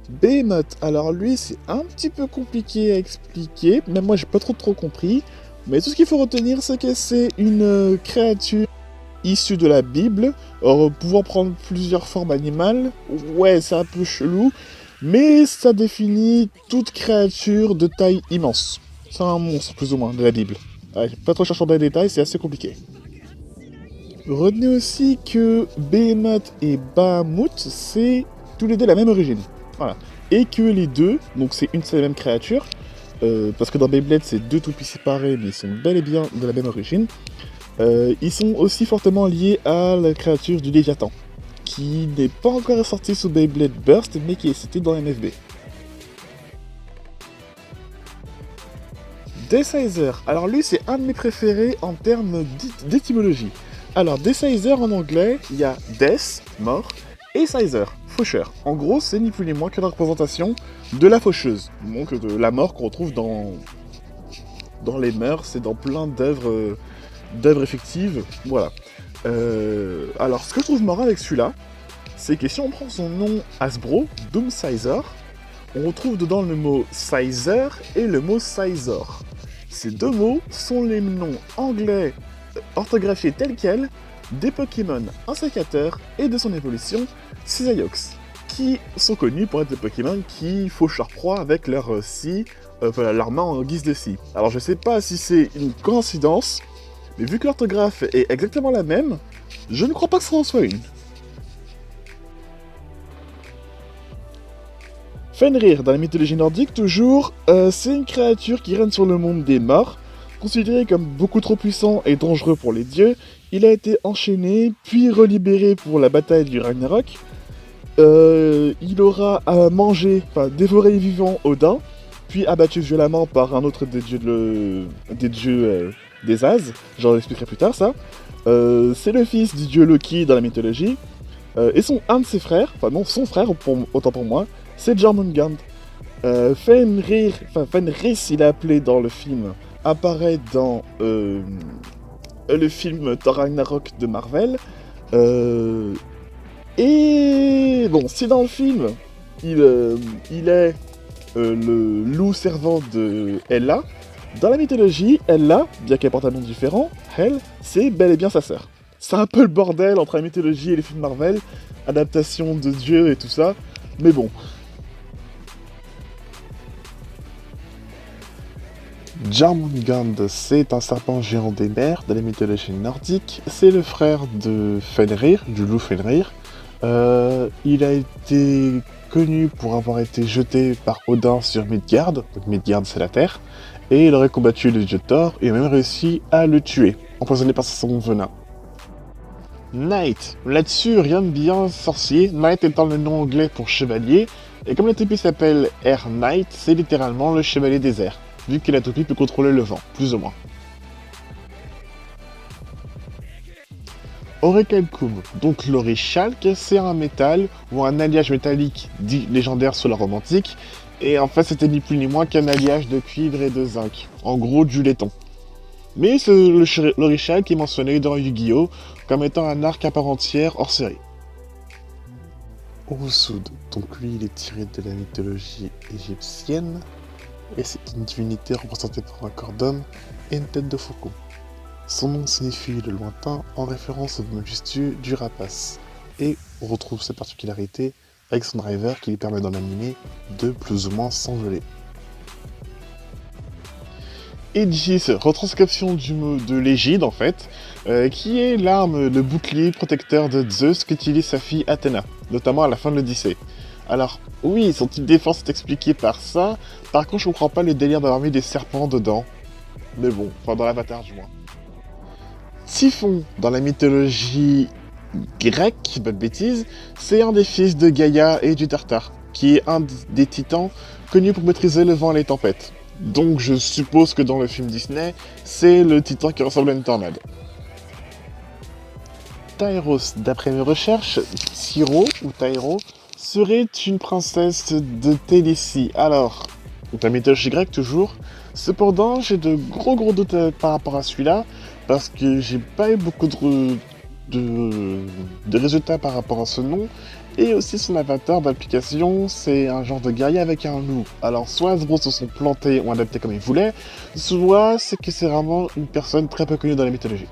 Behemoth, alors lui c'est un petit peu compliqué à expliquer, même moi j'ai pas trop compris, mais tout ce qu'il faut retenir c'est que c'est une créature issue de la Bible, pouvant prendre plusieurs formes animales, ouais c'est un peu chelou, mais ça définit toute créature de taille immense. C'est un monstre plus ou moins de la Bible. Ouais, pas trop cherchant dans les détails, c'est assez compliqué. Retenez aussi que Behemoth et Bahamut, c'est tous les deux la même origine. Voilà. Et que les deux, donc c'est une seule et même créature, parce que dans Beyblade c'est deux toupies séparés, mais ils sont bel et bien de la même origine, ils sont aussi fortement liés à la créature du Léviathan, qui n'est pas encore sortie sous Beyblade Burst, mais qui est citée dans MFB. Decizer, alors lui c'est un de mes préférés en termes d'étymologie. Alors Decizer en anglais, il y a Death, mort, et Sizer, faucheur. En gros, c'est ni plus ni moins que la représentation de la faucheuse, donc de la mort qu'on retrouve dans les mœurs et dans plein d'œuvres effectives. Voilà. Alors, ce que je trouve marrant avec celui-là, c'est que si on prend son nom Hasbro, Doom Sizer, on retrouve dedans le mot Sizer et le mot Sizor. Ces deux mots sont les noms anglais orthographiés tels quels des Pokémon insécateurs et de son évolution, Scythoiox, qui sont connus pour être des Pokémon qui fauchent leur proie avec leur scie, voilà, leur main en guise de scie. Alors je sais pas si c'est une coïncidence, mais vu que l'orthographe est exactement la même, je ne crois pas que ça en soit une. Fenrir, dans la mythologie nordique toujours, c'est une créature qui règne sur le monde des morts. Considéré comme beaucoup trop puissant et dangereux pour les dieux, il a été enchaîné, puis relibéré pour la bataille du Ragnarok. Il aura dévoré vivant Odin, puis abattu violemment par un autre des dieux des As. J'en expliquerai plus tard ça. C'est le fils du dieu Loki dans la mythologie. Et un de ses frères, enfin non, son frère, autant pour moi, c'est Jormungand. Fenris, il est appelé dans le film, apparaît dans le film Thor Ragnarok de Marvel. Et bon, si dans le film, il est le loup servant de Hela, dans la mythologie, Hela, bien qu'elle porte un nom différent, Hel, c'est bel et bien sa sœur. C'est un peu le bordel entre la mythologie et les films Marvel, adaptation de dieux et tout ça, mais bon. Jormungand, c'est un serpent géant des mers de la mythologie nordique. C'est le frère de Fenrir, du loup Fenrir. Il a été connu pour avoir été jeté par Odin sur Midgard. Donc Midgard, c'est la terre. Et il aurait combattu le dieu Thor et a même réussi à le tuer, empoisonné par son venin. Knight, là-dessus rien de bien sorcier, Knight étant le nom anglais pour chevalier, et comme la toupie s'appelle Air Knight, c'est littéralement le chevalier des airs, vu que la toupie peut contrôler le vent, plus ou moins. Orichalcum, donc l'orichalque, c'est un métal ou un alliage métallique dit légendaire sur la romantique, et en fait c'était ni plus ni moins qu'un alliage de cuivre et de zinc, en gros du laiton. Mais l'orichalque est mentionné dans Yu-Gi-Oh! Comme étant un arc à part entière hors série. Urusud, donc lui il est tiré de la mythologie égyptienne, et c'est une divinité représentée par un corps d'homme et une tête de faucon. Son nom signifie le lointain en référence au majestueux du rapace, et on retrouve cette particularité avec son driver qui lui permet d'en animer de plus ou moins s'envoler. Aegis, retranscription de l'égide en fait, qui est l'arme, le bouclier protecteur de Zeus qu'utilise sa fille Athéna, notamment à la fin de l'Odyssée. Alors oui, son type de défense est expliqué par ça, par contre je comprends pas le délire d'avoir mis des serpents dedans. Mais bon, enfin dans l'avatar du moins. Typhon, dans la mythologie grecque, pas de bêtises, c'est un des fils de Gaïa et du Tartare, qui est un des titans connus pour maîtriser le vent et les tempêtes. Donc je suppose que dans le film Disney, c'est le titan qui ressemble à une tornade. Tyros, d'après mes recherches, Tyro ou Tyro serait une princesse de Télécie. Alors, la mythologie grecque toujours. Cependant, j'ai de gros doutes par rapport à celui-là, parce que j'ai pas eu beaucoup de résultats par rapport à ce nom. Et aussi son avatar d'application, c'est un genre de guerrier avec un loup. Alors soit Hasbro se sont plantés ou adaptés comme ils voulaient, soit c'est que c'est vraiment une personne très peu connue dans la mythologie.